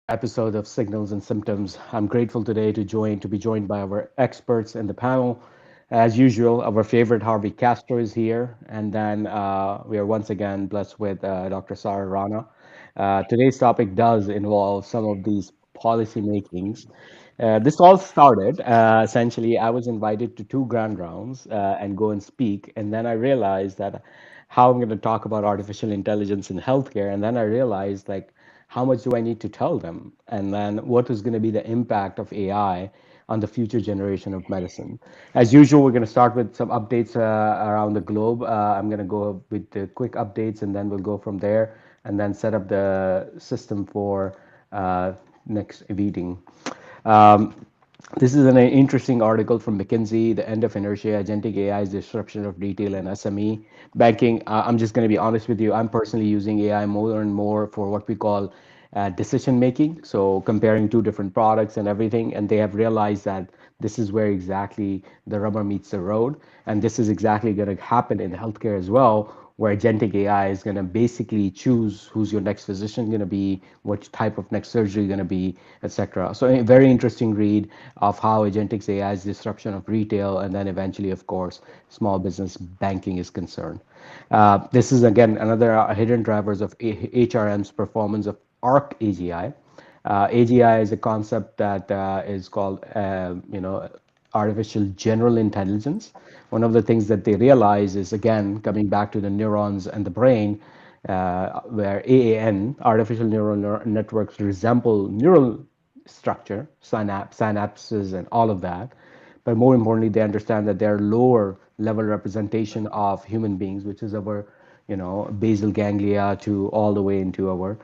another episode of Signals and Symptoms. I'm grateful today to be joined by our experts in the panel. As usual, our favorite Harvey Castro is here, and then we are once again blessed with Dr. Sarah Rana. Today's topic does involve some of these policy makings. This all started essentially. I was invited to two grand rounds and go and speak, and then I realized that how I'm going to talk about artificial intelligence in healthcare, and then I realized like how much do I need to tell them, and then what is going to be the impact of AI on the future generation of medicine. As usual, we're going to start with some updates around the globe. I'm going to go with the quick updates, and then we'll go from there, and then set up the system for next meeting. Um, this is an interesting article from McKinsey, The End of Inertia, Agentic AI's Disruption of Retail and SME Banking. I'm just going to be honest with you. I'm personally using AI more and more for what we call decision making. So comparing two different products and everything, and they have realized that this is where exactly the rubber meets the road. And this is exactly going to happen in healthcare as well, where agentic AI is going to basically choose who's your next physician going to be, what type of next surgery going to be, etc. So a very interesting read of how agentic AI's disruption of retail and then eventually, of course, small business banking is concerned. This is again another hidden drivers of HRM's performance of ARC AGI. AGI is a concept that is called, artificial general intelligence. One of the things that they realize is, again, coming back to the neurons and the brain, where AAN, artificial neural networks, resemble neural structure, synapses, and all of that. But more importantly, they understand that they're lower level representation of human beings, which is our, basal ganglia to all the way into our,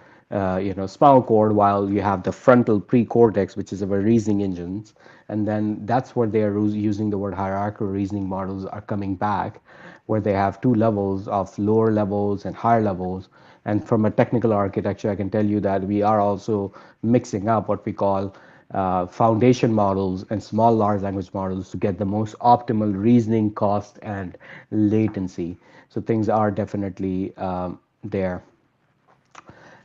spinal cord, while you have the frontal pre-cortex, which is our reasoning engines. And then that's where they are using the word hierarchical reasoning models are coming back, where they have two levels of lower levels and higher levels. And from a technical architecture, I can tell you that we are also mixing up what we call foundation models and small large language models to get the most optimal reasoning cost and latency. So things are definitely there.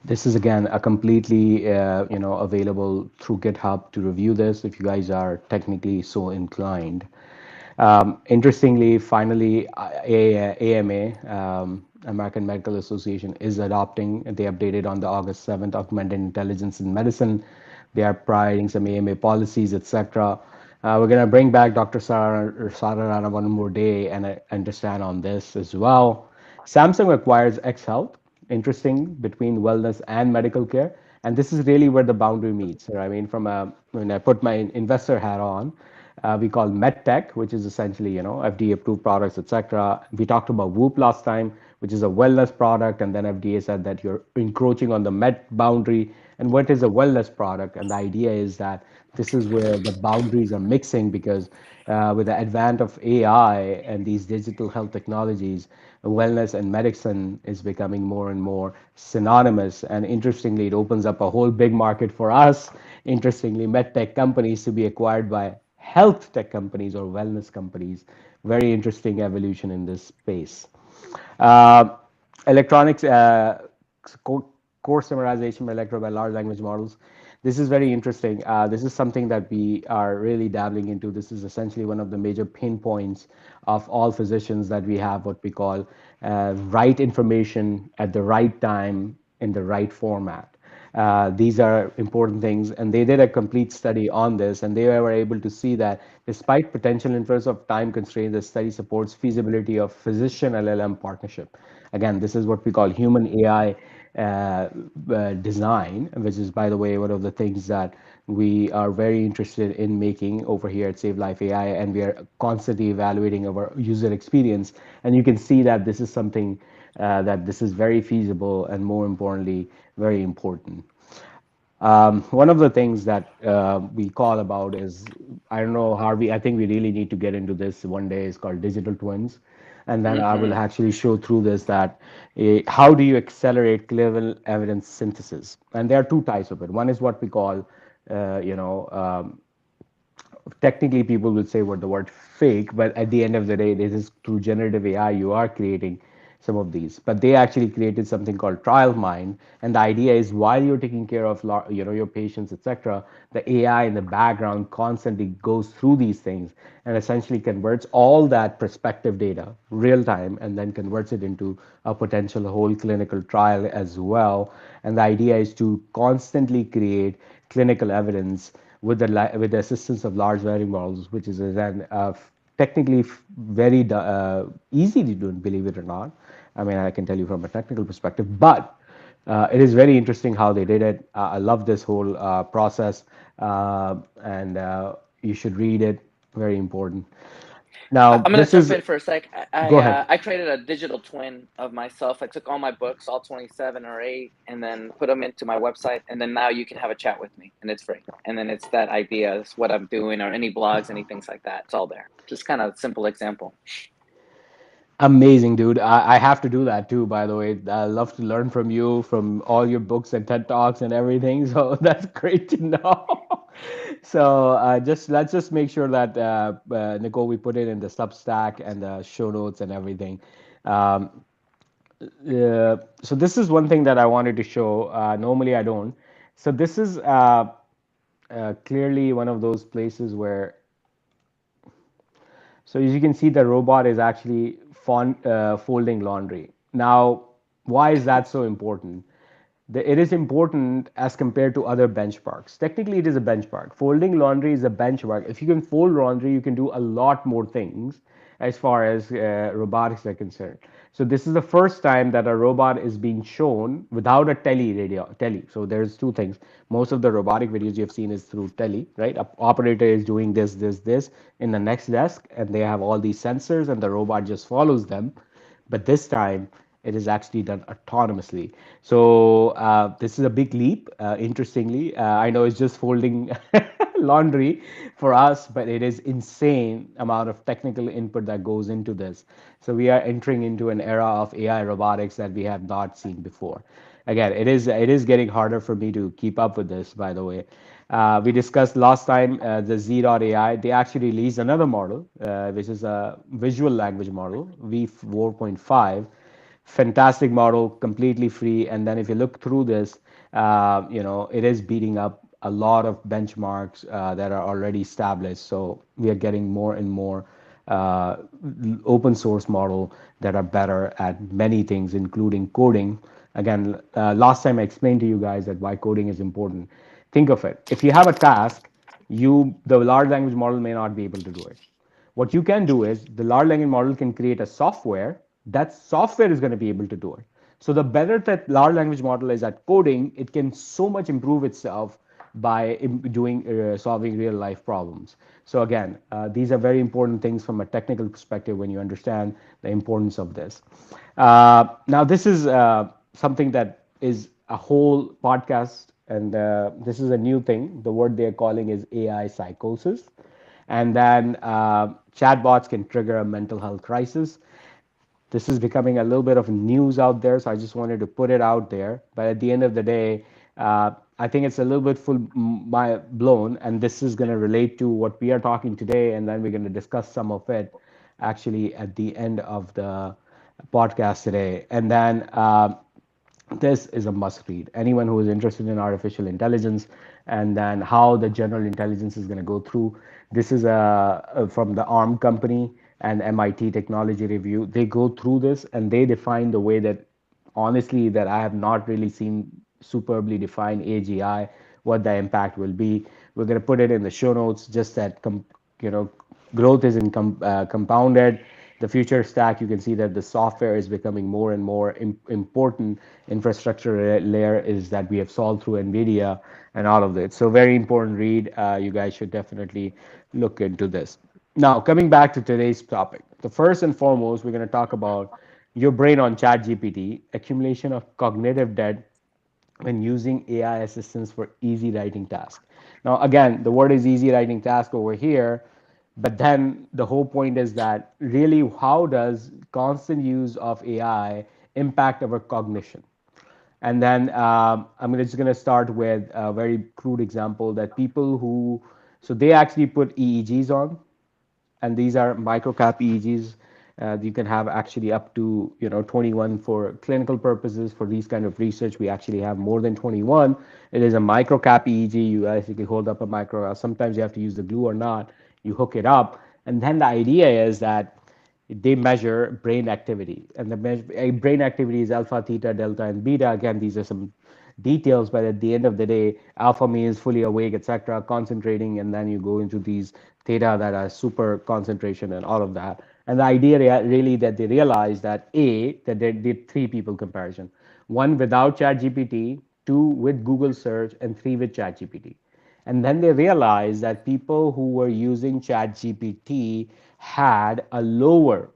This is again a completely available through GitHub to review this if you guys are technically so inclined. Interestingly, finally, AMA, American Medical Association, is adopting. They updated on the August 7th, augmented intelligence in medicine. They are providing some AMA policies, etc. We're going to bring back Dr. Sarah Rana one more day and understand on this as well. Samsung acquires X Health, interesting, between wellness and medical care. And this is really where the boundary meets. I mean, when I put my investor hat on, we call MedTech, which is essentially, FDA approved products, etc. We talked about Whoop last time, which is a wellness product, and then FDA said that you're encroaching on the med boundary. And what is a wellness product? And the idea is that this is where the boundaries are mixing because with the advent of AI and these digital health technologies, wellness and medicine is becoming more and more synonymous. And interestingly, it opens up a whole big market for us. Interestingly, medtech companies to be acquired by health tech companies or wellness companies. Very interesting evolution in this space. Uh, Electronics course summarization by large language models. This is very interesting. This is something that we are really dabbling into. This is essentially one of the major pain points of all physicians that we have what we call right information at the right time in the right format. These are important things, and they did a complete study on this, and they were able to see that despite potential influence of time constraints, the study supports feasibility of physician LLM partnership. Again, this is what we call human AI design, which is, by the way, one of the things that we are very interested in making over here at Save Life AI, and we are constantly evaluating our user experience. And you can see that this is something that this is very feasible and, more importantly, very important. One of the things that we call about is, I don't know, Harvey, I think we really need to get into this one day. It's called digital twins. And then I will Mm-hmm. actually show through this that how do you accelerate clinical evidence synthesis? And there are two types of it. One is what we call, technically people will say what the word fake, but at the end of the day, this is through generative AI, you are creating some of these, but they actually created something called trial mind. And the idea is while you're taking care of your patients, etc., the AI in the background constantly goes through these things and essentially converts all that perspective data real time and then converts it into a potential whole clinical trial as well. And the idea is to constantly create clinical evidence with with the assistance of large language models, which is then technically very easy to do, believe it or not. I mean, I can tell you from a technical perspective, but it is very interesting how they did it. I love this whole process, and you should read it. Very important. Now, I'm gonna this jump is, in for a sec. go ahead. I created a digital twin of myself. I took all my books, all 27 or 8, and then put them into my website. And then now you can have a chat with me, and it's free. And then it's that idea, it's what I'm doing, or any blogs, any things like that. It's all there. Just kind of simple example. Amazing, dude. I have to do that too, by the way. I love to learn from you, from all your books and TED Talks and everything. So that's great to know. So just let's just make sure that Nicole, we put it in the Substack and the show notes and everything. Um, so this is one thing that I wanted to show. Normally I don't. So this is clearly one of those places where, so as you can see, the robot is actually folding laundry. Now, why is that so important? It is important as compared to other benchmarks. Technically, it is a benchmark. Folding laundry is a benchmark. If you can fold laundry, you can do a lot more things as far as robotics are concerned. So this is the first time that a robot is being shown without a tele. So there's two things. Most of the robotic videos you've seen is through tele, right? A operator is doing this in the next desk, and they have all these sensors, and the robot just follows them. But this time, it is actually done autonomously. So this is a big leap. Interestingly, I know it's just folding laundry for us, but it is insane amount of technical input that goes into this. So we are entering into an era of AI robotics that we have not seen before. Again, it is getting harder for me to keep up with this. By the way, we discussed last time the Z.AI. They actually released another model, which is a visual language model, V4.5. Fantastic model, completely free. And then if you look through this, it is beating up a lot of benchmarks that are already established. So we are getting more and more uh, open source model that are better at many things, including coding. Again, last time I explained to you guys that why coding is important. Think of it. If you have a task, the large language model may not be able to do it. What you can do is the large language model can create a software. That software is going to be able to do it. So the better that large language model is at coding, it can so much improve itself by doing solving real life problems. So again, these are very important things from a technical perspective when you understand the importance of this. Now this is something that is a whole podcast, and this is a new thing. The word they're calling is AI psychosis. And then chatbots can trigger a mental health crisis. This is becoming a little bit of news out there, so I just wanted to put it out there. But at the end of the day, I think it's a little bit full my blown, and this is going to relate to what we are talking today, and then we're going to discuss some of it actually at the end of the podcast today. And then this is a must read. Anyone who is interested in artificial intelligence and then how the general intelligence is going to go through. This is from the ARM company and MIT Technology Review. They go through this and they define the way that honestly that I have not really seen superbly defined AGI, what the impact will be. We're going to put it in the show notes, just that you know growth is compounded. The future stack, you can see that the software is becoming more and more important. Infrastructure layer is that we have solved through NVIDIA and all of it. So very important read. You guys should definitely look into this. Now, coming back to today's topic, the first and foremost, we're going to talk about your brain on ChatGPT, accumulation of cognitive debt when using AI assistance for easy writing tasks. Now, again, the word is easy writing task over here, but then the whole point is that really, how does constant use of AI impact our cognition? And then just going to start with a very crude example that people who, so they actually put EEGs on, and these are microcap EEGs. You can have actually up to 21 for clinical purposes. For these kind of research, we actually have more than 21. It is a micro cap EEG. You basically hold up a micro. Sometimes you have to use the glue or not. You hook it up, and then the idea is that they measure brain activity, and brain activity is alpha, theta, delta, and beta. Again, these are some details, but at the end of the day, alpha means fully awake, etc., concentrating, and then you go into these theta that are super concentration and all of that. And the idea really that they realized that that they did three people comparison: one without ChatGPT, two with Google search, and three with ChatGPT. And then they realized that people who were using ChatGPT had a lower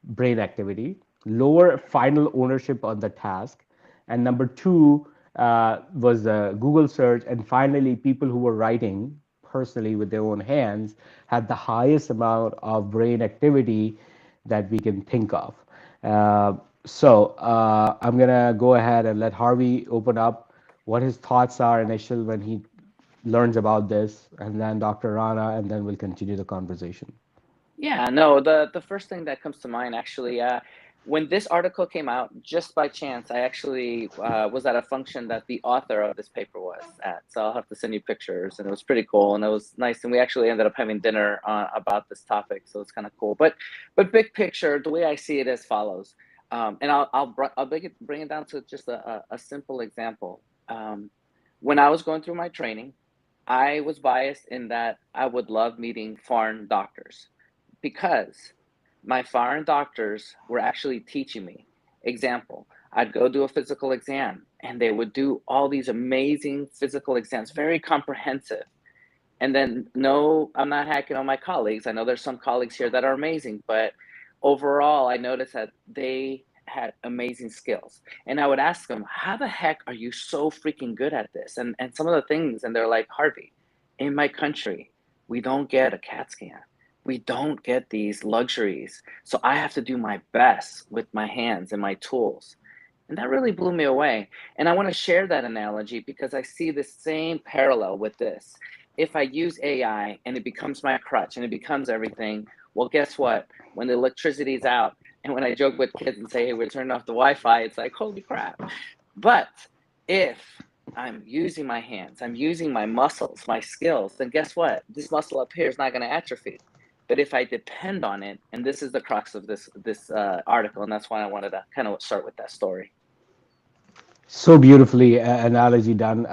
brain activity, lower final ownership on the task, and number two was the Google search, and finally, people who were writing personally with their own hands had the highest amount of brain activity that we can think of. I'm gonna go ahead and let Harvey open up what his thoughts are initial when he learns about this, and then Dr. Rana, and then we'll continue the conversation. Yeah, no, the first thing that comes to mind actually, when this article came out, just by chance, I actually was at a function that the author of this paper was at. So I'll have to send you pictures, and it was pretty cool, and it was nice. And we actually ended up having dinner about this topic, so it's kind of cool. But big picture, the way I see it as follows, and I'll bring it down to just a simple example. When I was going through my training, I was biased in that I would love meeting foreign doctors because my foreign doctors were actually teaching me. Example, I'd go do a physical exam and they would do all these amazing physical exams, very comprehensive. And then, no, I'm not hacking on my colleagues. I know there's some colleagues here that are amazing, but overall, I noticed that they had amazing skills. And I would ask them, how the heck are you so freaking good at this? And some of the things, and they're like, Harvey, in my country, we don't get a CAT scan. We don't get these luxuries. So I have to do my best with my hands and my tools. And that really blew me away. And I want to share that analogy because I see the same parallel with this. If I use AI and it becomes my crutch and it becomes everything, well, guess what? When the electricity is out, and when I joke with kids and say, hey, we're turning off the Wi Fi, it's like, holy crap. But if I'm using my hands, I'm using my muscles, my skills, then guess what? This muscle up here is not going to atrophy. But if I depend on it, and this is the crux of this article, and that's why I wanted to kind of start with that story. So beautifully analogy done.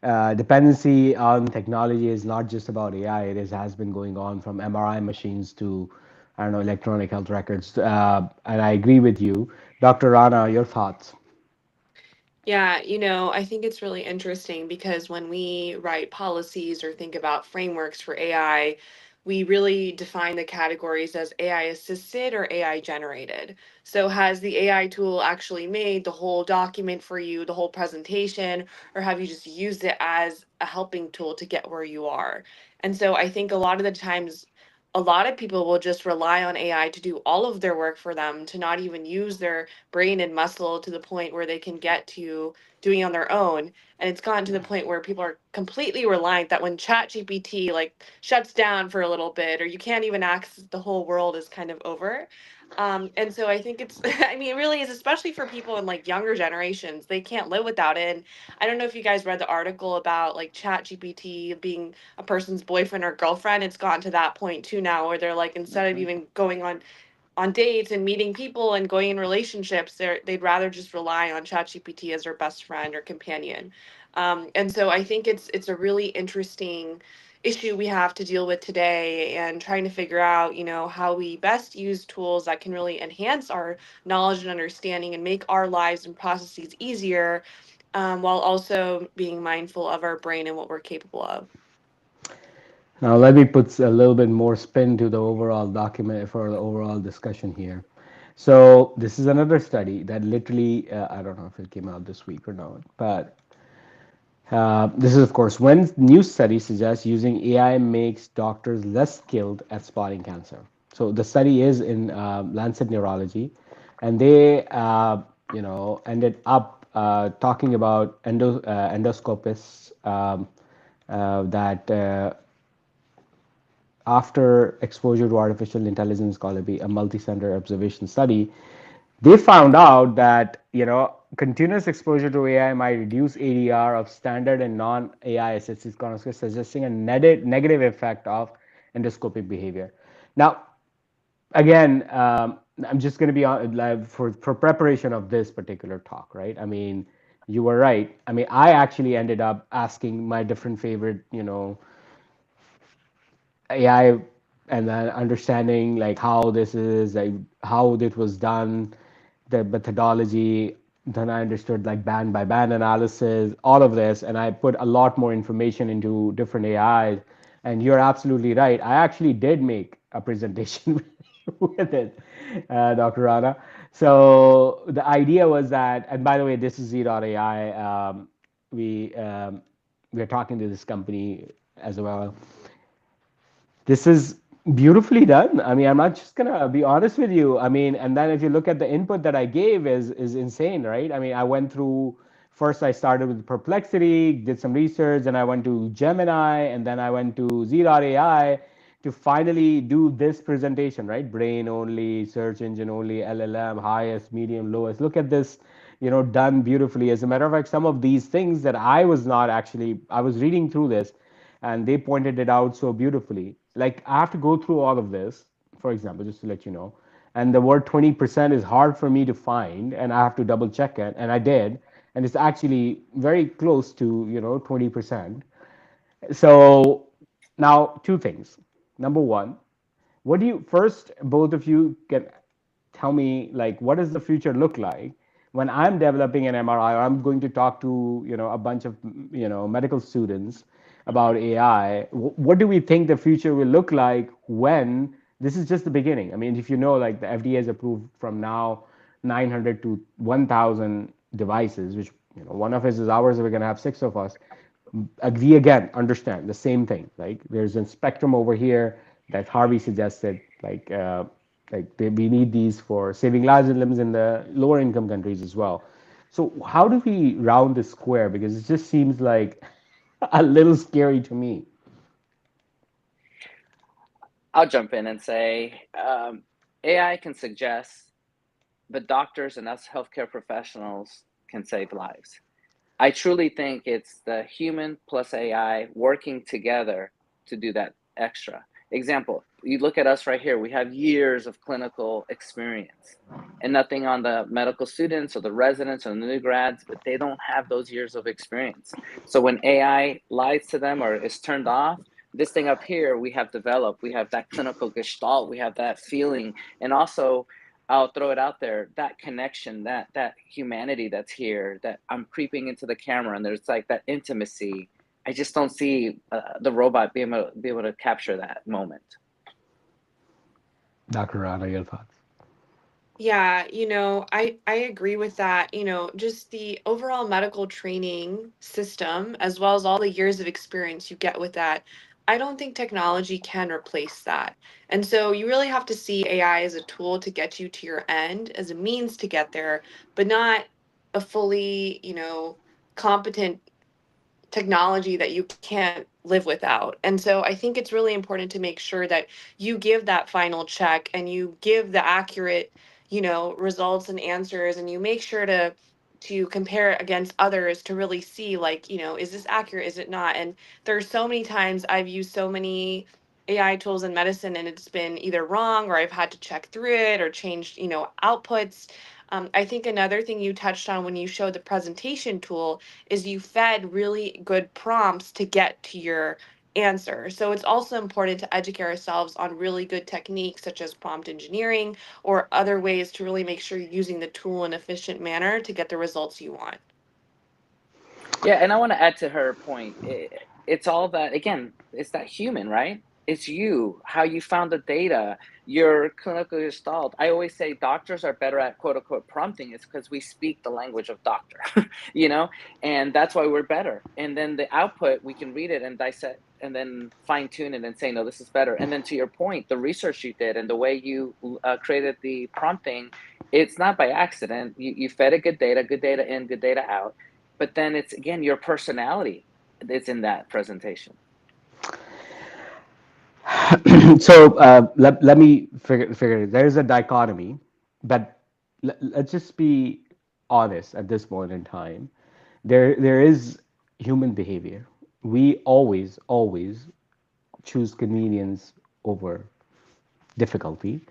Dependency on technology is not just about AI. Has been going on from MRI machines to, I don't know, electronic health records. And I agree with you, Dr. Rana. Your thoughts? Yeah, I think it's really interesting because when we write policies or think about frameworks for AI, we really define the categories as AI assisted or AI generated. So, has the AI tool actually made the whole document for you, the whole presentation, or have you just used it as a helping tool to get where you are? And so, I think a lot of the times, a lot of people will just rely on AI to do all of their work for them, to not even use their brain and muscle to the point where they can get to doing it on their own. And it's gotten to the point where people are completely reliant that when ChatGPT like shuts down for a little bit or you can't even access the whole world is kind of over. And so I think it's I mean it really is, especially for people in like younger generations. They can't live without it. And I don't know if you guys read the article about like ChatGPT being a person's boyfriend or girlfriend. It's gotten to that point too now where they're like, instead of Mm-hmm. even going on dates and meeting people and going in relationships, they'd rather just rely on ChatGPT as their best friend or companion. And so I think it's a really interesting issue we have to deal with today, and trying to figure out, how we best use tools that can really enhance our knowledge and understanding and make our lives and processes easier, while also being mindful of our brain and what we're capable of. Now, let me put a little bit more spin to the overall document for the overall discussion here. So, this is another study that literally, I don't know if it came out this week or not, but this is, of course, when new study suggests using AI makes doctors less skilled at spotting cancer. So, the study is in Lancet Neurology, and they, ended up talking about endoscopists that after exposure to artificial intelligence, called a multi-center observation study, they found out that continuous exposure to AI might reduce ADR of standard and non-AI assisted colonoscopy, suggesting a negative effect of endoscopic behavior. Now, again, I'm just going to be on like, for preparation of this particular talk, right? I mean, you were right. I mean, I actually ended up asking my different favorite, AI, and then understanding like how this is, like how it was done, the methodology. Then I understood like band by band analysis, all of this, and I put a lot more information into different AIs. And you're absolutely right. I actually did make a presentation with it, Dr. Rana. So the idea was that, and by the way, this is Z.AI. We we're talking to this company as well. This is beautifully done. I mean, I'm not just gonna be honest with you. I mean, and then if you look at the input that I gave is insane, right? I mean, I went through first I started with Perplexity, did some research, and I went to Gemini, and then I went to Z.AI to finally do this presentation, right? Brain only, search engine only, LLM, highest, medium, lowest. Look at this, done beautifully. As a matter of fact, some of these things that I was not actually, I was reading through this and they pointed it out so beautifully. Like I have to go through all of this, for example, just to let you know. And the word 20% is hard for me to find, and I have to double check it, and I did, and it's actually very close to 20%. So now two things. Number one, what do you first both of you can tell me like what does the future look like when I'm developing an MRI or I'm going to talk to a bunch of medical students about AI. What do we think the future will look like when this is just the beginning? I mean, if you know, like the FDA has approved from now 900 to 1,000 devices, which one of us is ours, we're going to have six of us. We again understand the same thing. Like there's a spectrum over here that Harvey suggested, we need these for saving lives and limbs in the lower income countries as well. So how do we round the square? Because it just seems like a little scary to me. I'll jump in and say AI can suggest, but doctors and us healthcare professionals can save lives. I truly think it's the human plus AI working together to do that extra. Example, you look at us right here, we have years of clinical experience and nothing on the medical students or the residents or the new grads, but they don't have those years of experience. So when AI lies to them or is turned off, this thing up here we have developed, we have that clinical gestalt, we have that feeling, and also I'll throw it out there, that connection, that humanity that's here, that I'm creeping into the camera and there's like that intimacy. I just don't see the robot be able to capture that moment. Dr. Rana, your thoughts? Yeah, I agree with that. Just the overall medical training system, as well as all the years of experience you get with that, I don't think technology can replace that. And so you really have to see AI as a tool to get you to your end, as a means to get there, but not a fully, competent technology that you can't live without. And so I think it's really important to make sure that you give that final check and you give the accurate, results and answers, and you make sure to compare it against others to really see, like, is this accurate, is it not? And there's so many times I've used so many AI tools in medicine and it's been either wrong or I've had to check through it or change, outputs. I think another thing you touched on when you showed the presentation tool is you fed really good prompts to get to your answer. So it's also important to educate ourselves on really good techniques such as prompt engineering or other ways to really make sure you're using the tool in an efficient manner to get the results you want. Yeah, and I want to add to her point. It's all that, again, it's that human, right? It's you, how you found the data, your clinical gestalt. I always say doctors are better at quote unquote prompting. It's because we speak the language of doctor, you know, and that's why we're better. And then the output, we can read it and dissect and then fine tune it and say, no, this is better. And then to your point, the research you did and the way you created the prompting, it's not by accident. You fed it good data in, good data out, but then it's again your personality that's in that presentation. So let me figure it. There's a dichotomy, but let's just be honest at this point in time. There is human behavior. We always choose convenience over difficulty.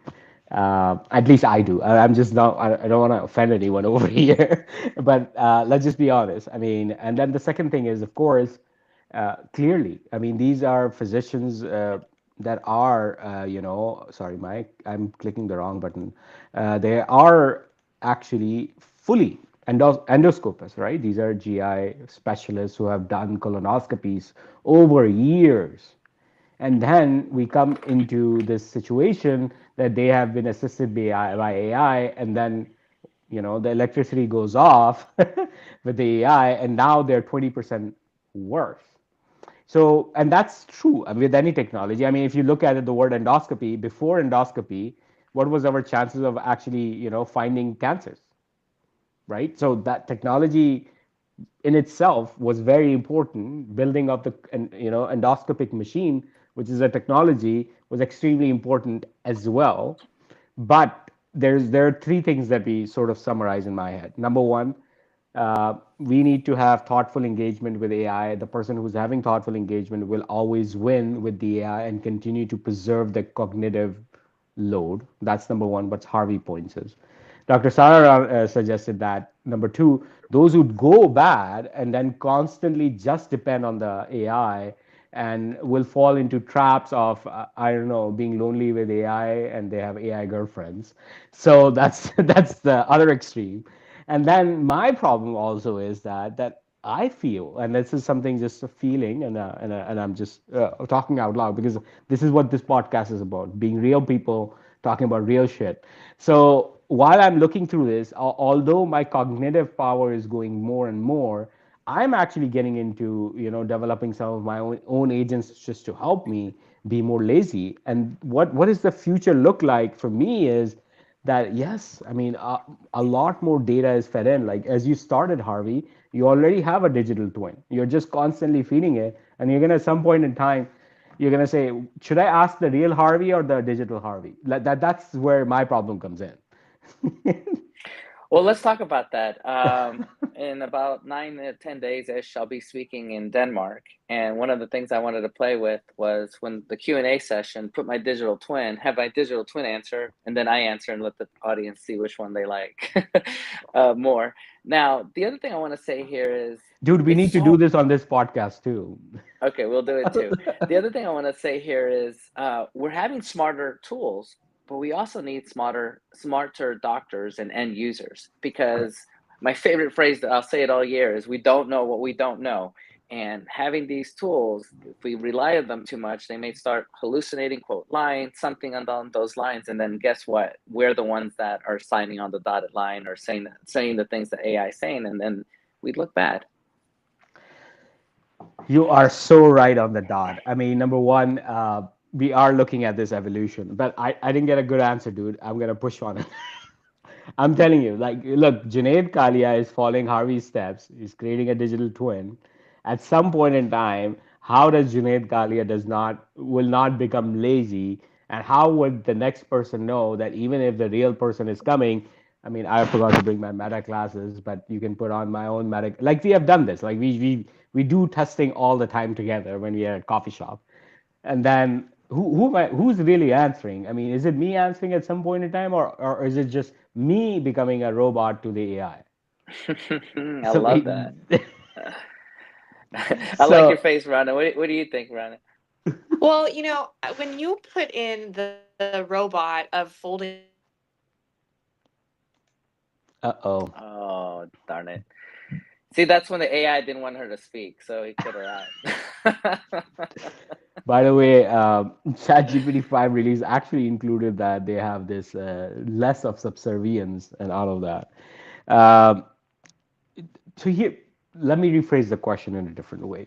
At least I do. I'm just not. I don't want to offend anyone over here, but let's just be honest. I mean, and then the second thing is, of course, clearly. I mean, these are physicians that are, sorry, Mike, I'm clicking the wrong button. They are actually fully endoscopists, right? These are GI specialists who have done colonoscopies over years, and then we come into this situation that they have been assisted by AI, and then the electricity goes off with the AI, and now they're 20% worse. So, and that's true with any technology. I mean, if you look at it, the word endoscopy, before endoscopy, what was our chances of actually, finding cancers, right? So that technology in itself was very important. Building up the endoscopic machine, which is a technology, was extremely important as well. But there are three things that we sort of summarize in my head. Number one, we need to have thoughtful engagement with AI. The person who's having thoughtful engagement will always win with the AI and continue to preserve the cognitive load. That's number one, what Harvey points is. Dr. Sarah suggested that number two, those who go bad and then constantly just depend on the AI and will fall into traps of I don't know, being lonely with AI, and they have AI girlfriends. So that's that's the other extreme. And then my problem also is that I feel, and this is something, just a feeling, and I'm just talking out loud, because this is what this podcast is about: being real people talking about real shit. So while I'm looking through this, although my cognitive power is going more and more, I'm actually getting into developing some of my own agents just to help me be more lazy. And what does the future look like for me is that, yes, I mean, a lot more data is fed in. Like, as you started, Harvey, you already have a digital twin. You're just constantly feeding it, and you're gonna, at some point in time, you're gonna say, should I ask the real Harvey or the digital Harvey? Like that's where my problem comes in. Well, let's talk about that. In about 9 to 10 days ish, I'll be speaking in Denmark, and one of the things I wanted to play with was, when the Q&A session, put my digital twin, have my digital twin answer, and then I answer and let the audience see which one they like more. Now, the other thing I want to say here is, Dude, we it's need to do so this on this podcast too. okay. We'll do it too. The other thing I want to say here is, we're having smarter tools, but we also need smarter doctors and end users, because my favorite phrase that I'll say it all year is, we don't know what we don't know. And having these tools, if we rely on them too much, they may start hallucinating quote lines, something along those lines, and then guess what? We're the ones that are signing on the dotted line, or saying the things that AI is saying, and then we look bad. You are so right on the dot. I mean, number one, we are looking at this evolution, but I didn't get a good answer, dude. I'm gonna push on it. I'm telling you, like, look, Junaid Kalia is following Harvey's steps. He's creating a digital twin. At some point in time, how does Junaid Kalia will not become lazy, and how would the next person know that even if the real person is coming? I mean, I forgot to bring my meta classes, but you can put on my own meta. Like, we have done this. Like, we do testing all the time together when we are at coffee shop, and then who's really answering? I mean, is it me answering at some point in time, or is it just me becoming a robot to the AI? I So love that. I like your so face, Rana. What do you think, Rana? Well, when you put in the robot of folding uh-oh. Oh, darn it. See, that's when the AI didn't want her to speak, so he put her out. By the way, ChatGPT 5 release actually included that they have this less of subservience and all of that. Um, so here, let me rephrase the question in a different way.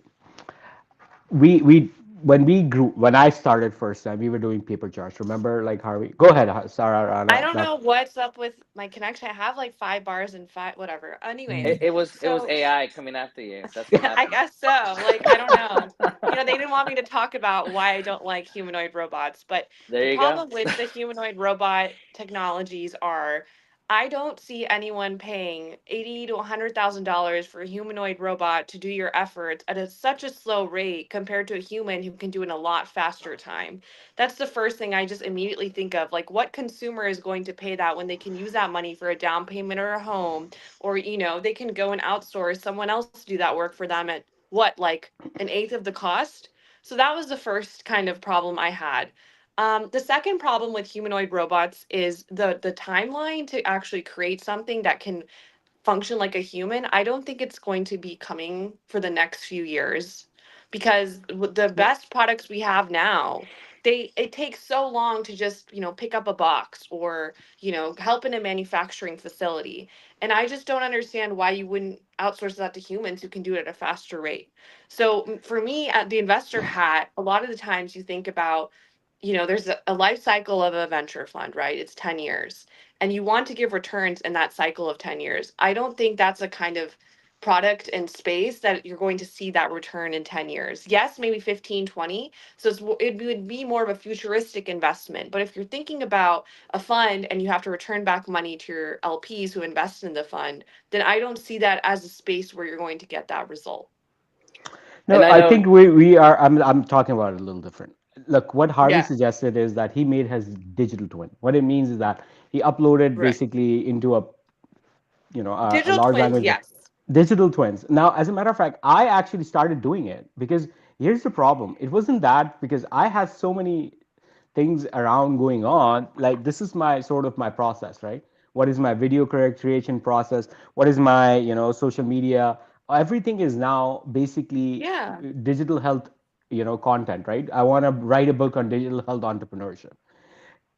We when I started first time, we were doing paper charts. Remember, like, Harvey? Go ahead, Sarah, I Rana. don't Not know what's up with my connection. I have like 5 bars and five whatever. Anyways, It was so AI coming after you. That's what I happened. guess so. Like, I don't know. They didn't want me to talk about why I don't like humanoid robots, but There the you go. problem with the humanoid robot technologies are I don't see anyone paying 80 to $100,000 for a humanoid robot to do your efforts at such a slow rate compared to a human who can do it in a lot faster time. That's the first thing I just immediately think of. Like, what consumer is going to pay that when they can use that money for a down payment or a home, or they can go and outsource someone else to do that work for them at what, like an eighth of the cost? So that was the first kind of problem I had. The second problem with humanoid robots is the timeline to actually create something that can function like a human. I don't think it's going to be coming for the next few years because with the best products we have now, it takes so long to just, pick up a box or, help in a manufacturing facility. And I just don't understand why you wouldn't outsource that to humans who can do it at a faster rate. So for me, at the investor hat, a lot of the times you think about, there's a life cycle of a venture fund, right? It's 10 years and you want to give returns in that cycle of 10 years. I don't think that's a kind of product and space that you're going to see that return in 10 years. Yes, maybe 15, 20. So it would be more of a futuristic investment. But if you're thinking about a fund and you have to return back money to your LPs who invest in the fund, then I don't see that as a space where you're going to get that result. No, And I I know, think we are. I'm talking about it a little different. Look, what Harvey Yeah. suggested is that he made his digital twin. What it means is that he uploaded Right. basically into a Digital large twins, language yes. digital twins. Now, as a matter of fact, I actually started doing it because here's the problem. It wasn't that because I had so many things around going on. Like this is my sort of my process, right? What is my video creation process? What is my social media? Everything is now basically Yeah. digital health content, right? I want to write a book on digital health entrepreneurship.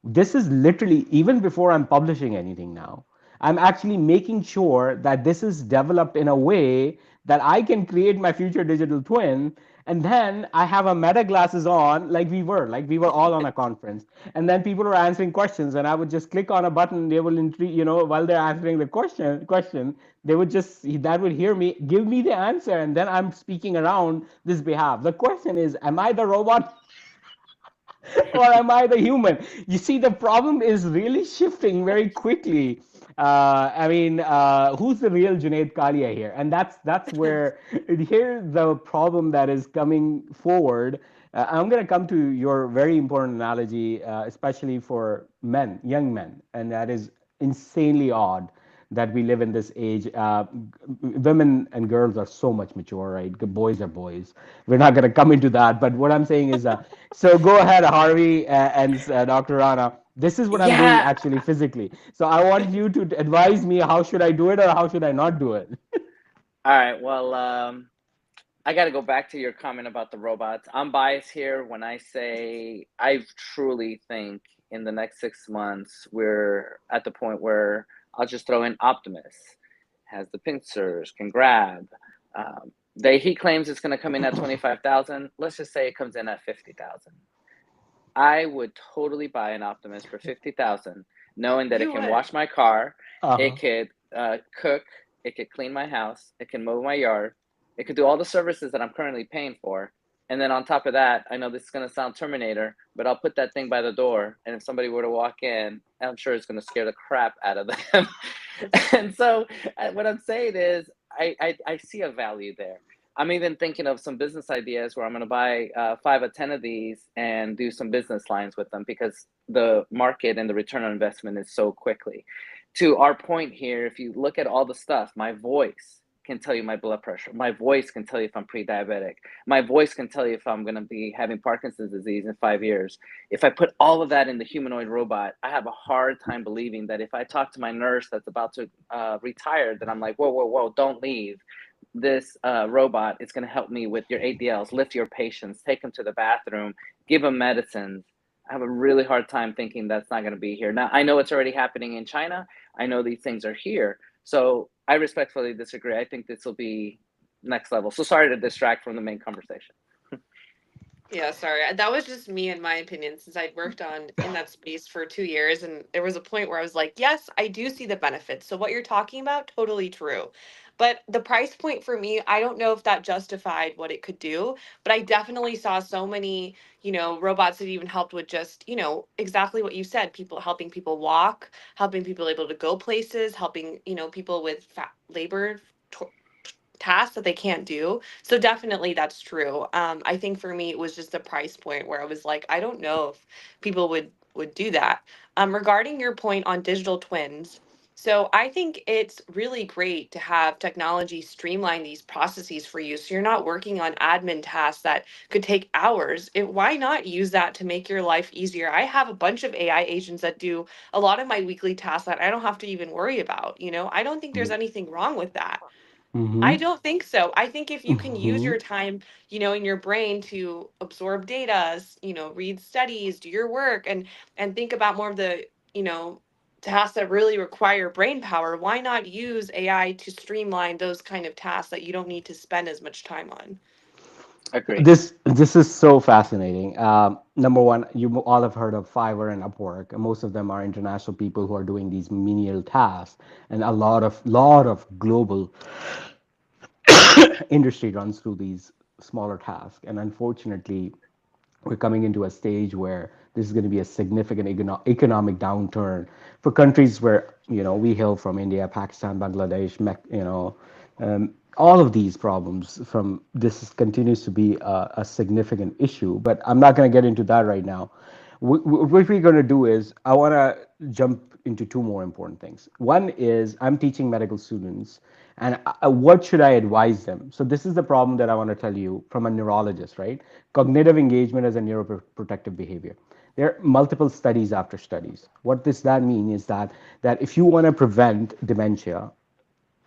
This is literally even before I'm publishing anything now. I'm actually making sure that this is developed in a way that I can create my future digital twin. And then I have a meta glasses on, like we were all on a conference. And then people were answering questions, and I would just click on a button. They will, while they're answering the question, they would just that would hear me, give me the answer, and then I'm speaking around this behalf. The question is, am I the robot or am I the human? You see, the problem is really shifting very quickly. I mean, who's the real Junaid Kalia here? And that's where here's the problem that is coming forward. I'm going to come to your very important analogy, especially for men, young men, and that is insanely odd that we live in this age. Women and girls are so much mature, right? Boys are boys. We're not going to come into that. But what I'm saying is, so go ahead, Harvey and Dr. Rana. This is what I'm doing yeah. actually physically. So I want you to advise me how should I do it or how should I not do it? All right. Well, I got to go back to your comment about the robots. I'm biased here when I say I truly think in the next 6 months we're at the point where I'll just throw in Optimus, has the pincers, can grab. He claims it's going to come in at 25,000. Let's just say it comes in at 50,000. I would totally buy an Optimus for 50,000, knowing that it You can would. wash my car, it Uh-huh. could cook, it could clean my house, it can mow my yard, it could do all the services that I'm currently paying for. And then on top of that, I know this is going to sound Terminator, but I'll put that thing by the door. And if somebody were to walk in, I'm sure it's going to scare the crap out of them. And so what I'm saying is, I see a value there. I'm even thinking of some business ideas where I'm going to buy 5 or 10 of these and do some business lines with them because the market and the return on investment is so quickly. To our point here, if you look at all the stuff, my voice can tell you my blood pressure. My voice can tell you if I'm pre-diabetic. My voice can tell you if I'm going to be having Parkinson's disease in 5 years. If I put all of that in the humanoid robot, I have a hard time believing that if I talk to my nurse that's about to retire, that I'm like, whoa, whoa, whoa, don't leave. This robot is going to help me with your ADLs, lift your patients, take them to the bathroom, give them medicines. I have a really hard time thinking that's not going to be here. Now, I know it's already happening in China. I know these things are here. So I respectfully disagree. I think this will be next level. So sorry to distract from the main conversation. Yeah, sorry. That was just me and my opinion since I'd worked on in that space for 2 years. And there was a point where I was like, yes, I do see the benefits. So what you're talking about, totally true. But the price point for me, I don't know if that justified what it could do, but I definitely saw so many, robots that even helped with just, exactly what you said, people helping people walk, helping people able to go places, helping, people with labor tasks that they can't do. So definitely that's true. I think for me it was just the price point where I was like, I don't know if people would do that. Regarding your point on digital twins, so I think it's really great to have technology streamline these processes for you. So you're not working on admin tasks that could take hours. Why not use that to make your life easier? I have a bunch of AI agents that do a lot of my weekly tasks that I don't have to even worry about. I don't think there's anything wrong with that. I Mm-hmm. don't think so. I think if you can use Mm-hmm. your time, in your brain to absorb data, read studies, do your work, and think about more of the, tasks that really require brain power, why not use AI to streamline those kind of tasks that you don't need to spend as much time on? Agreed. This is so fascinating. Number one, you all have heard of Fiverr and Upwork. And most of them are international people who are doing these menial tasks, and a lot of global industry runs through these smaller tasks. And unfortunately, we're coming into a stage where this is going to be a significant economic downturn for countries where we hail from: India, Pakistan, Bangladesh, all of these problems. From this continues to be a significant issue, but I'm not going to get into that right now. What we're going to do is I want to jump into two more important things. One is I'm teaching medical students, and what should I advise them? So this is the problem that I want to tell you from a neurologist, right? Cognitive engagement as a neuroprotective behavior. There are multiple studies after studies. What does that mean is that if you want to prevent dementia,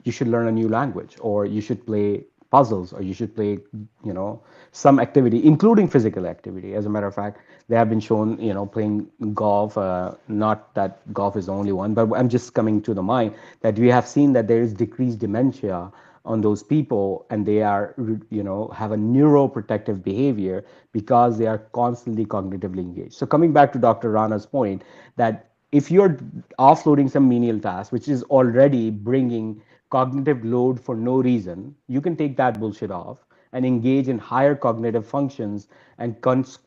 you should learn a new language, or you should play puzzles, or you should play some activity, including physical activity. As a matter of fact, they have been shown playing golf. Not that golf is the only one, but I'm just coming to the mind that we have seen that there is decreased dementia on those people, and they are have a neuroprotective behavior because they are constantly cognitively engaged. So coming back to Dr. Rana's point, that if you're offloading some menial task which is already bringing cognitive load for no reason, you can take that bullshit off and engage in higher cognitive functions.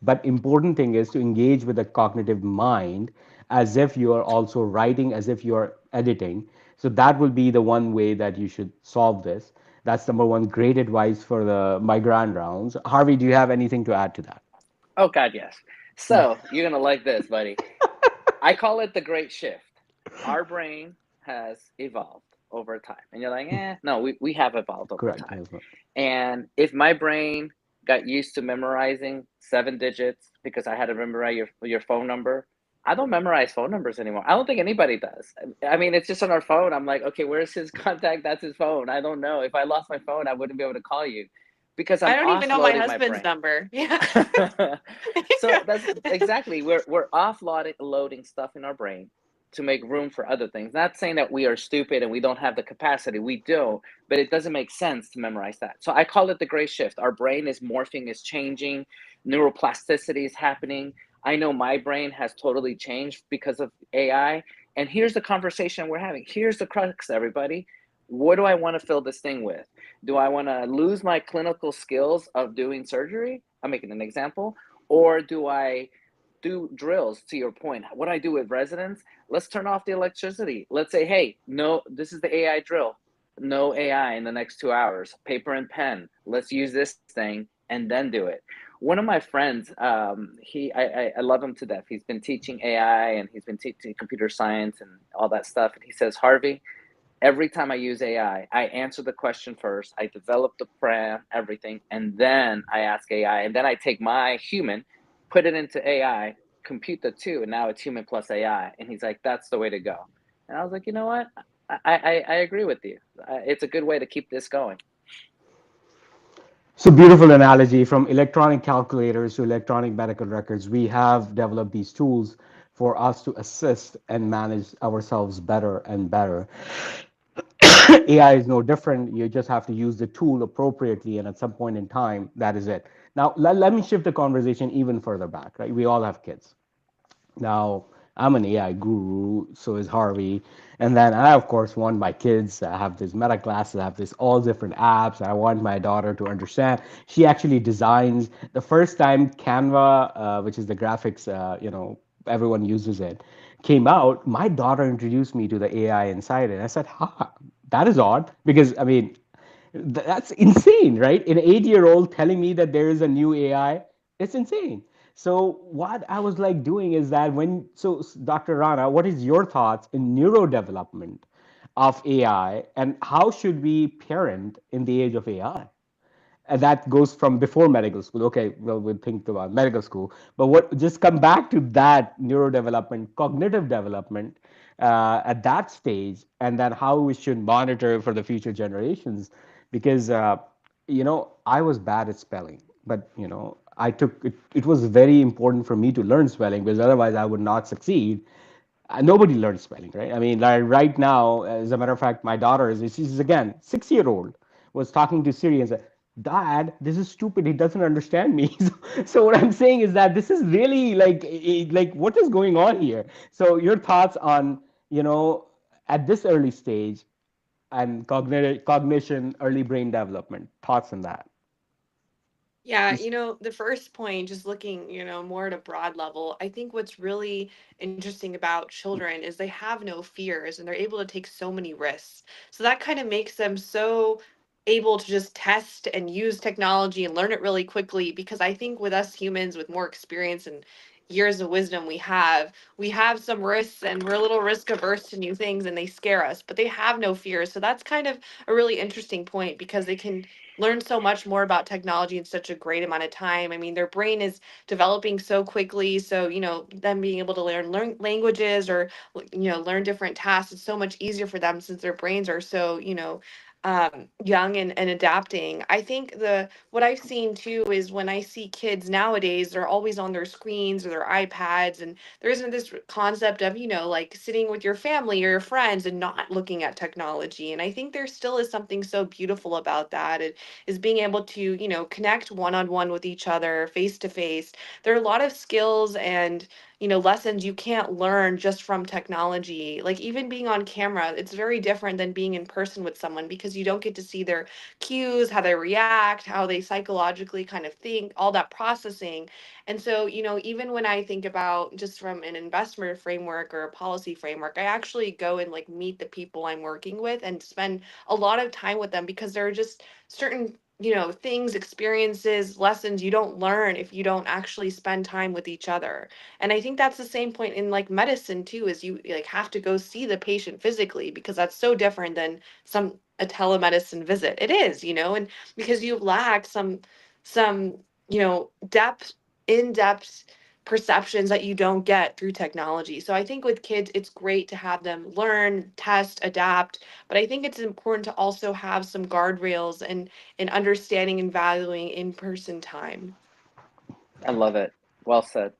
But important thing is to engage with a cognitive mind, as if you are also writing, as if you are editing. So that will be the one way that you should solve this. That's number one. Great advice for the my grand rounds. Harvey, do you have anything to add to that? Oh God, yes. So you're gonna like this, buddy. I call it the great shift. Our brain has evolved over time. And you're like, no, we have evolved over Correct. time. Yes, sir. And if my brain got used to memorizing 7 digits because I had to memorize your phone number, I don't memorize phone numbers anymore. I don't think anybody does. I mean, it's just on our phone. I'm like, okay, where's his contact? That's his phone. I don't know. If I lost my phone, I wouldn't be able to call you because I I'm don't even know my offloading my husband's brain. number. Yeah. So that's exactly, we're offloading loading stuff in our brain to make room for other things. Not saying that we are stupid and we don't have the capacity. We do, but it doesn't make sense to memorize that. So I call it the gray shift. Our brain is morphing, is changing, neuroplasticity is happening. I know my brain has totally changed because of AI. And here's the conversation we're having. Here's the crux, everybody. What do I want to fill this thing with? Do I want to lose my clinical skills of doing surgery? I'm making an example. Or do I do drills, to your point? What do I do with residents? Let's turn off the electricity. Let's say, hey, no, this is the AI drill. No AI in the next 2 hours. Paper and pen. Let's use this thing and then do it. One of my friends, I love him to death. He's been teaching AI and he's been teaching computer science and all that stuff. And he says, Harvey, every time I use AI, I answer the question first, I develop the plan, everything, and then I ask AI, and then I take my human, put it into AI, compute the two, and now it's human plus AI. And he's like, that's the way to go. And I was like, you know what? I agree with you. It's a good way to keep this going. So beautiful analogy. From electronic calculators to electronic medical records, we have developed these tools for us to assist and manage ourselves better and better. AI is no different. You just have to use the tool appropriately, and at some point in time, that is it. Now, let me shift the conversation even further back, right? We all have kids. Now, I'm an AI guru, so is Harvey. And then I, of course, want my kids. I have these meta classes, I have this all different apps. I want my daughter to understand. She actually designs the first time Canva, which is the graphics, everyone uses it, came out. My daughter introduced me to the AI inside it. I said, "Ha, that is odd," because I mean, that's insane, right? An 8-year-old telling me that there is a new AI, it's insane. So what I was like doing is that Dr. Rana, what is your thoughts in neurodevelopment of AI and how should we parent in the age of AI? And that goes from before medical school. Okay, well, we'll think about medical school, but what just come back to that neurodevelopment, cognitive development at that stage, and then how we should monitor for the future generations. Because I was bad at spelling, but I took it. It was very important for me to learn spelling because otherwise I would not succeed. Nobody learns spelling, right? I mean, like right now, as a matter of fact, my daughter she's again 6-year-old was talking to Siri and said, "Dad, this is stupid. He doesn't understand me." So what I'm saying is that this is really like what is going on here? So your thoughts on at this early stage and cognition, early brain development. Thoughts on that? Yeah, the first point, just looking, more at a broad level, I think what's really interesting about children is they have no fears and they're able to take so many risks. So that kind of makes them so able to just test and use technology and learn it really quickly because I think with us humans with more experience and years of wisdom we have some risks and we're a little risk averse to new things and they scare us, but they have no fears. So that's kind of a really interesting point because they can learn so much more about technology in such a great amount of time. I mean, their brain is developing so quickly. So, them being able to learn languages or, learn different tasks is so much easier for them since their brains are so, young and adapting. I think what I've seen too is when I see kids nowadays, they're always on their screens or their iPads, and there isn't this concept of, like sitting with your family or your friends and not looking at technology. And I think there still is something so beautiful about that. It is being able to, connect one on one with each other, face to face. There are a lot of skills and lessons you can't learn just from technology. Like even being on camera, it's very different than being in person with someone because you don't get to see their cues, how they react, how they psychologically kind of think, all that processing. And so, even when I think about just from an investment framework or a policy framework, I actually go and like meet the people I'm working with and spend a lot of time with them because there are just certain things, experiences, lessons you don't learn if you don't actually spend time with each other. And I think that's the same point in like medicine too, is you like have to go see the patient physically because that's so different than a telemedicine visit. It is, and because you lack some, depth, in-depth perceptions that you don't get through technology. So I think with kids, it's great to have them learn, test, adapt, but I think it's important to also have some guardrails and understanding and valuing in-person time. I love it. Well said.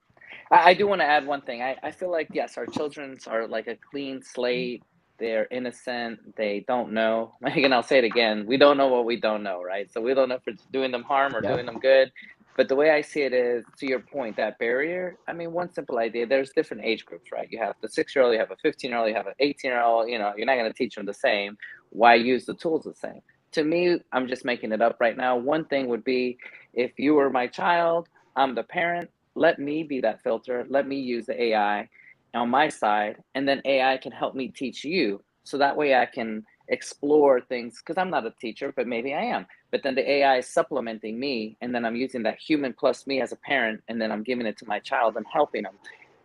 I do want to add one thing. I feel like, yes, our children's are like a clean slate. They're innocent. They don't know. Again, I'll say it again. We don't know what we don't know, right? So we don't know if it's doing them harm or doing Yep. them good. But the way I see it is, to your point, that barrier. I mean, one simple idea. There's different age groups, right? You have the 6-year-old, you have a 15-year-old, you have an 18-year-old. You're not going to teach them the same. Why use the tools the same? To me, I'm just making it up right now. One thing would be if you were my child, I'm the parent, let me be that filter. Let me use the AI on my side, and then AI can help me teach you. So that way I can explore things because I'm not a teacher, but maybe I am. But then the AI is supplementing me, and then I'm using that human plus me as a parent, and then I'm giving it to my child and helping them.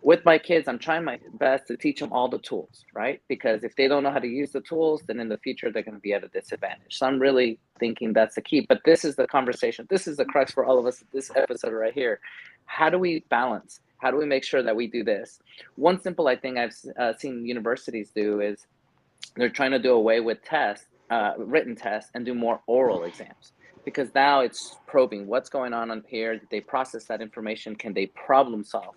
With my kids, I'm trying my best to teach them all the tools, right? Because if they don't know how to use the tools, then in the future they're going to be at a disadvantage. So I'm really thinking that's the key. But this is the conversation. This is the crux for all of us. This episode right here. How do we balance? How do we make sure that we do this? One simple thing I've seen universities do is they're trying to do away with tests, written tests, and do more oral exams because now it's probing what's going on here. Did they process that information? Can they problem solve?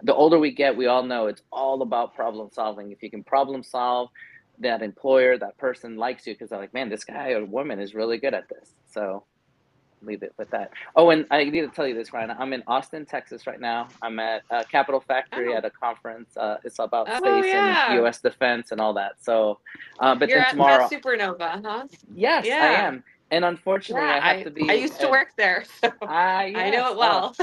The older we get, we all know it's all about problem solving. If you can problem solve, that employer, that person likes you because they're like, man, this guy or woman is really good at this. So leave it with that. Oh, and I need to tell you this, Ryan. I'm in Austin, Texas right now. I'm at Capital Factory Oh, at a conference. It's about oh space and yeah. U.S. defense and all that. So, but You're then at that tomorrow, supernova, huh? yes, I Yeah. am. And unfortunately, Yeah. I have to I be used to at, work there, so I yes, know it well.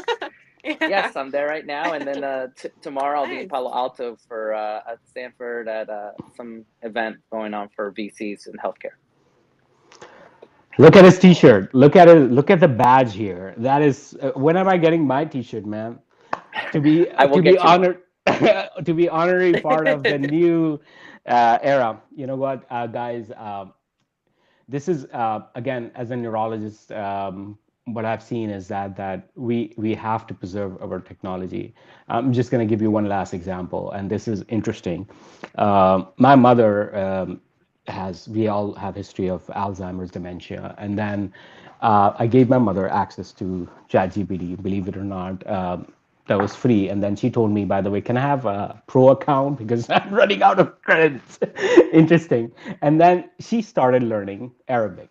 Yeah. yes, I'm there right now. And then tomorrow I'll be in Nice. Palo Alto for at Stanford at some event going on for VCs in healthcare. Look at his T-shirt. Look at it. Look at the badge here. That is. When am I getting my T-shirt, man? I will To be get you one. honored to be honorary part of the new era. You know what, guys? This is again, as a neurologist, what I've seen is that we have to preserve our technology. I'm just going to give you one last example, and this is interesting. My mother has we all have history of Alzheimer's, dementia, and then I gave my mother access to ChatGPT, believe it or not. That was free. And then she told me, by the way, can I have a pro account because I'm running out of credits? Interesting. And then she started learning Arabic.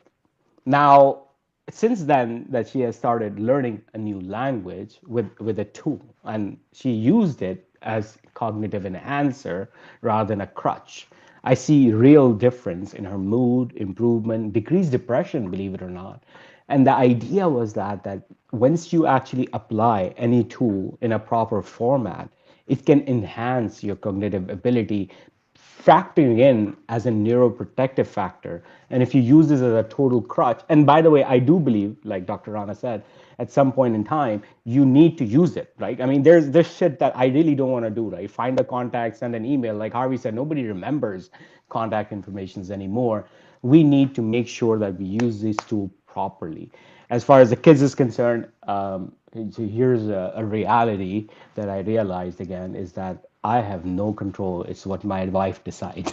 Now, since then that she has started learning a new language with a tool, and she used it as cognitive enhancer rather than a crutch. I see real difference in her mood, improvement, decreased depression, believe it or not. And the idea was that once you actually apply any tool in a proper format, it can enhance your cognitive ability, factoring in as a neuroprotective factor. And if you use this as a total crutch, and by the way, I do believe, like Dr. Rana said, at some point in time, you need to use it, right? I mean, there's this shit that I really don't want to do, right? Find a contact, send an email. Like Harvey said, nobody remembers contact informations anymore. We need to make sure that we use this tool properly. As far as the kids is concerned, so here's a reality that I realized again is that I have no control. It's what my wife decides.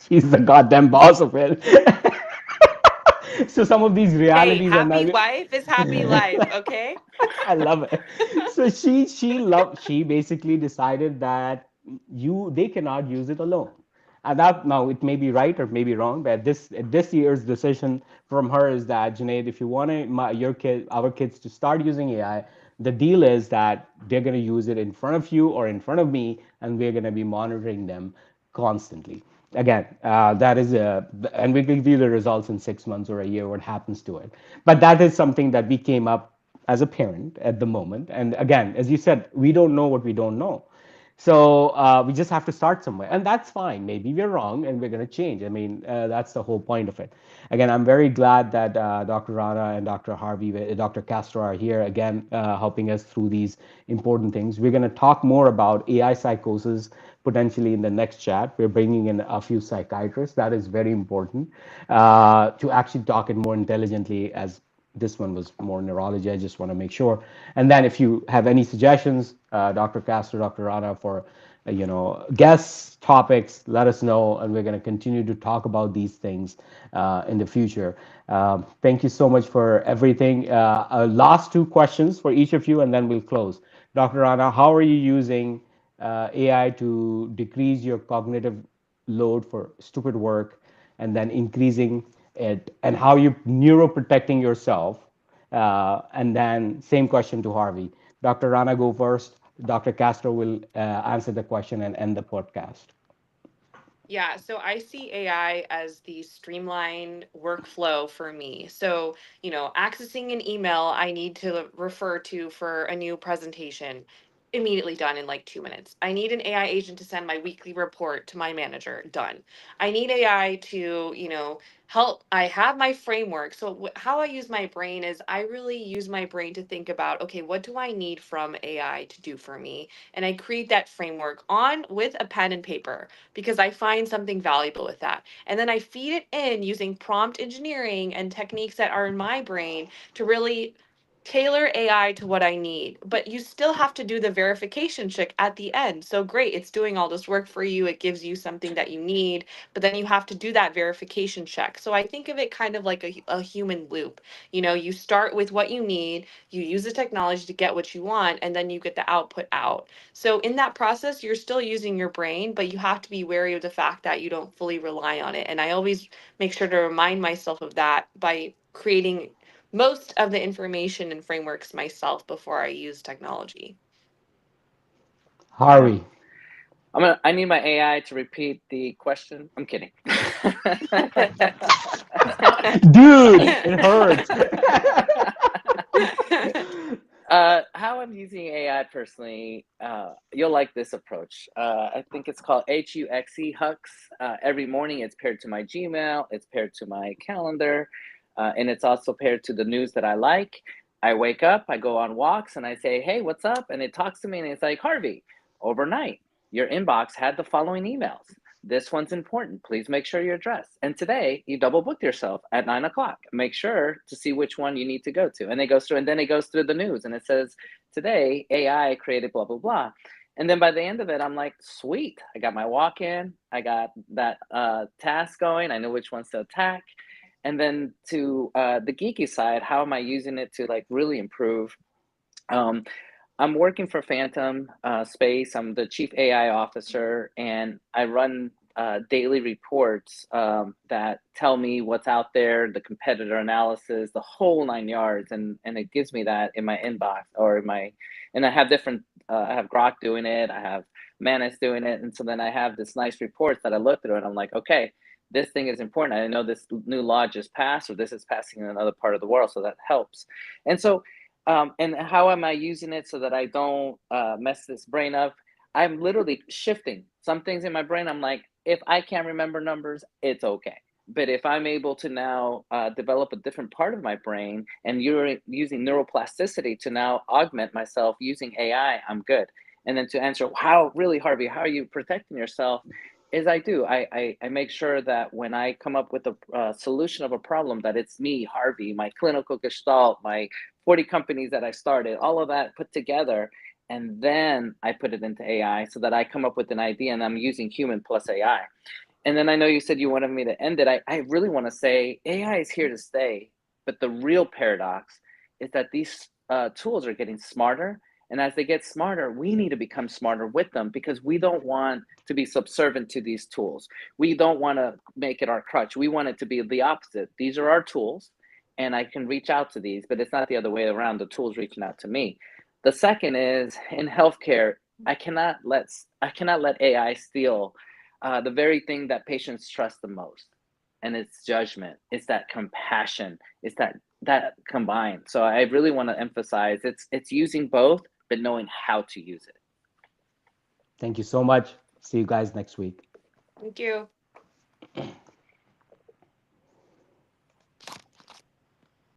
She's the goddamn boss of it. So some of these Hey, realities are happy not. wife is happy life, okay? I love it. So she basically decided that they cannot use it alone. And that now it may be right or maybe wrong, but this year's decision from her is that Junaid, if you want our kids to start using AI, the deal is that they're going to use it in front of you or in front of me, and we're going to be monitoring them constantly. Again, that is and we give you the results in 6 months or a year, what happens to it. But that is something that we came up as a parent at the moment. And again, as you said, we don't know what we don't know. So we just have to start somewhere, and that's fine. Maybe we're wrong, and we're going to change. I mean, that's the whole point of it. Again, I'm very glad that Dr. Rana and Dr. Harvey, Dr. Castro are here again, helping us through these important things. We're going to talk more about AI psychosis potentially in the next chat. We're bringing in a few psychiatrists. That is very important to actually talk it more intelligently, as this one was more neurology. I just want to make sure. And then if you have any suggestions, Dr. Castro, Dr. Rana, for guests, topics, let us know, and we're going to continue to talk about these things in the future. Thank you so much for everything. Last two questions for each of you, and then we'll close. Dr. Rana, how are you using AI to decrease your cognitive load for stupid work, and then increasing it, and how you neuroprotecting yourself? And then same question to Harvey. Dr. Rana, go first. Dr. Castro will answer the question and end the podcast. Yeah, so I see AI as the streamlined workflow for me. So, accessing an email I need to refer to for a new presentation, immediately done in like 2 minutes. I need an AI agent to send my weekly report to my manager, done. I need AI to, help. I have my framework. So, how I use my brain is I really use my brain to think about, okay, what do I need from AI to do for me? And I create that framework on with a pen and paper because I find something valuable with that. And then I feed it in using prompt engineering and techniques that are in my brain to really tailor AI to what I need. But you still have to do the verification check at the end. So great, it's doing all this work for you. It gives you something that you need, but then you have to do that verification check. So I think of it kind of like a human loop. You start with what you need, you use the technology to get what you want, and then you get the output out. So in that process, you're still using your brain, but you have to be wary of the fact that you don't fully rely on it. And I always make sure to remind myself of that by creating most of the information and frameworks myself before I use technology. Harvey. I need my AI to repeat the question. I'm kidding. Dude, it hurts. How I'm using AI personally, you'll like this approach. I think it's called HUXE. Every morning it's paired to my Gmail, it's paired to my calendar, and it's also paired to the news that I like. I wake up, I go on walks, and I say, hey, what's up? And it talks to me, and it's like, Harvey, overnight, your inbox had the following emails. This one's important. Please make sure you're dressed. And today you double booked yourself at 9 o'clock. Make sure to see which one you need to go to. And it goes through, and then it goes through the news and it says, today AI created blah, blah, blah. And then by the end of it, I'm like, sweet. I got my walk in. I got that task going. I know which ones to attack. And then to the geeky side, how am I using it to like really improve? I'm working for Phantom Space. I'm the chief AI officer, and I run daily reports that tell me what's out there, the competitor analysis, the whole 9 yards, and it gives me that in my inbox or in my, and I have different. I have Grok doing it. I have Manus doing it, and so then I have this nice reports that I look through, and I'm like, okay, this thing is important. I know this new law just passed, or this is passing in another part of the world, so that helps, and so. And how am I using it so that I don't mess this brain up? I'm literally shifting some things in my brain. I'm like, if I can't remember numbers, it's okay. But if I'm able to now develop a different part of my brain and you're using neuroplasticity to now augment myself using AI, I'm good. And then to answer, how really, Harvey, how are you protecting yourself? Is I do. I make sure that when I come up with a solution of a problem, that it's me, Harvey, my clinical gestalt, my 40 companies that I started, all of that put together. And then I put it into AI so that I come up with an idea and I'm using human plus AI. And then I know you said you wanted me to end it. I really want to say AI is here to stay. But the real paradox is that these tools are getting smarter. And as they get smarter, we need to become smarter with them because we don't want to be subservient to these tools. We don't want to make it our crutch. We want it to be the opposite. These are our tools and I can reach out to these, but it's not the other way around. The tool's reaching out to me. The second is in healthcare, I cannot let AI steal the very thing that patients trust the most, and it's judgment. It's that compassion. It's that combined. So I really want to emphasize it's using both, but knowing how to use it. Thank you so much. See you guys next week. Thank you.